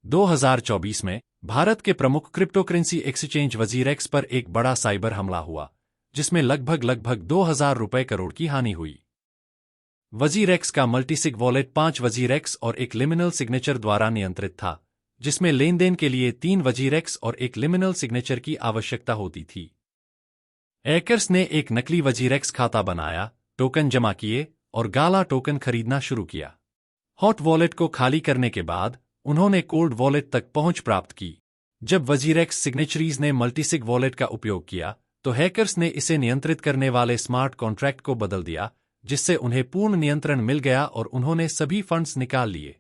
2024 में भारत के प्रमुख क्रिप्टोकरेंसी एक्सचेंज वजीरेक्स पर एक बड़ा साइबर हमला हुआ, जिसमें लगभग 2000 रुपए करोड़ की हानि हुई। वजीरेक्स का मल्टीसिग वॉलेट 5 वजीरेक्स और एक लिमिनल सिग्नेचर द्वारा नियंत्रित था, जिसमें लेनदेन के लिए 3 वजीरेक्स और एक लिमिनल सिग्नेचर की आवश्यकता होती थी। हैकर्स ने एक नकली वजीरेक्स खाता बनाया, टोकन जमा किए और गाला टोकन खरीदना शुरू किया। हॉट वॉलेट को खाली करने के बाद उन्होंने कोल्ड वॉलेट तक पहुंच प्राप्त की। जब वजीरेक्स सिग्नेचरीज ने मल्टीसिग वॉलेट का उपयोग किया, तो हैकर्स ने इसे नियंत्रित करने वाले स्मार्ट कॉन्ट्रैक्ट को बदल दिया, जिससे उन्हें पूर्ण नियंत्रण मिल गया और उन्होंने सभी फंड्स निकाल लिए।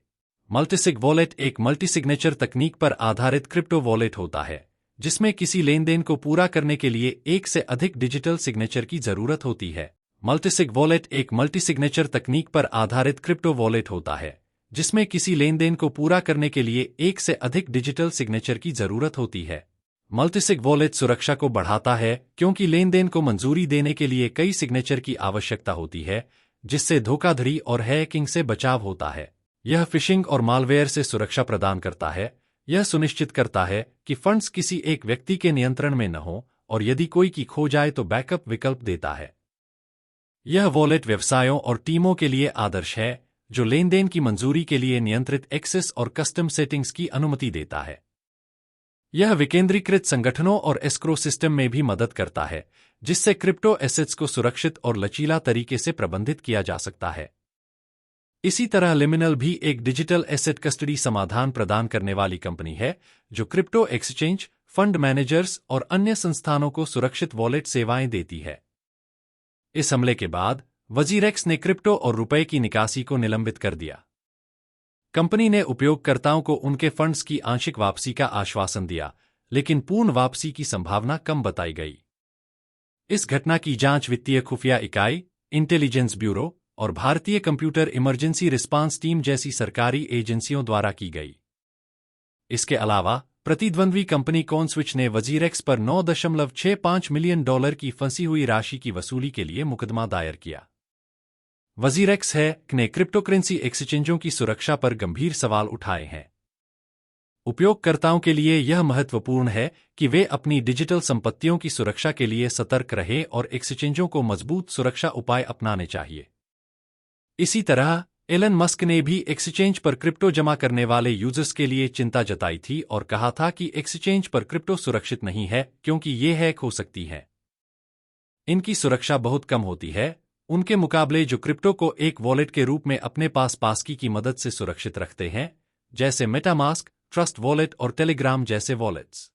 मल्टीसिग वॉलेट एक मल्टीसिग्नेचर तकनीक पर आधारित क्रिप्टो वॉलेट होता है, जिसमें किसी लेनदेन को पूरा करने के लिए एक से अधिक डिजिटल सिग्नेचर की जरूरत होती है। मल्टीसिग वॉलेट एक मल्टीसिग्नेचर तकनीक पर आधारित क्रिप्टो वॉलेट होता है, जिसमें किसी लेनदेन को पूरा करने के लिए एक से अधिक डिजिटल सिग्नेचर की जरूरत होती है। मल्टीसिग वॉलेट सुरक्षा को बढ़ाता है क्योंकि लेनदेन को मंजूरी देने के लिए कई सिग्नेचर की आवश्यकता होती है, जिससे धोखाधड़ी और हैकिंग से बचाव होता है। यह फिशिंग और मालवेयर से सुरक्षा प्रदान करता है। यह सुनिश्चित करता है कि फंड्स किसी एक व्यक्ति के नियंत्रण में न हो और यदि कोई की खो जाए तो बैकअप विकल्प देता है। यह वॉलेट व्यवसायों और टीमों के लिए आदर्श है, जो लेनदेन की मंजूरी के लिए नियंत्रित एक्सेस और कस्टम सेटिंग्स की अनुमति देता है। यह विकेंद्रीकृत संगठनों और एस्क्रो सिस्टम में भी मदद करता है, जिससे क्रिप्टो एसेट्स को सुरक्षित और लचीला तरीके से प्रबंधित किया जा सकता है। इसी तरह लिमिनल भी एक डिजिटल एसेट कस्टडी समाधान प्रदान करने वाली कंपनी है, जो क्रिप्टो एक्सचेंज, फंड मैनेजर्स और अन्य संस्थानों को सुरक्षित वॉलेट सेवाएं देती है। इस हमले के बाद वजीरेक्स ने क्रिप्टो और रुपए की निकासी को निलंबित कर दिया। कंपनी ने उपयोगकर्ताओं को उनके फंड्स की आंशिक वापसी का आश्वासन दिया, लेकिन पूर्ण वापसी की संभावना कम बताई गई। इस घटना की जांच वित्तीय खुफिया इकाई, इंटेलिजेंस ब्यूरो और भारतीय कंप्यूटर इमरजेंसी रिस्पांस टीम जैसी सरकारी एजेंसियों द्वारा की गई। इसके अलावा प्रतिद्वंद्वी कंपनी कॉनस्विच ने वजीरेक्स पर $9.65 मिलियन की फंसी हुई राशि की वसूली के लिए मुकदमा दायर किया। वजीरेक्स ने क्रिप्टोकरेंसी एक्सचेंजों की सुरक्षा पर गंभीर सवाल उठाए हैं। उपयोगकर्ताओं के लिए यह महत्वपूर्ण है कि वे अपनी डिजिटल संपत्तियों की सुरक्षा के लिए सतर्क रहें और एक्सचेंजों को मजबूत सुरक्षा उपाय अपनाने चाहिए। इसी तरह एलन मस्क ने भी एक्सचेंज पर क्रिप्टो जमा करने वाले यूजर्स के लिए चिंता जताई थी और कहा था कि एक्सचेंज पर क्रिप्टो सुरक्षित नहीं है क्योंकि ये हैक हो सकती है। इनकी सुरक्षा बहुत कम होती है उनके मुकाबले जो क्रिप्टो को एक वॉलेट के रूप में अपने पास पासकी की मदद से सुरक्षित रखते हैं, जैसे मेटामास्क, ट्रस्ट वॉलेट और टेलीग्राम जैसे वॉलेट्स।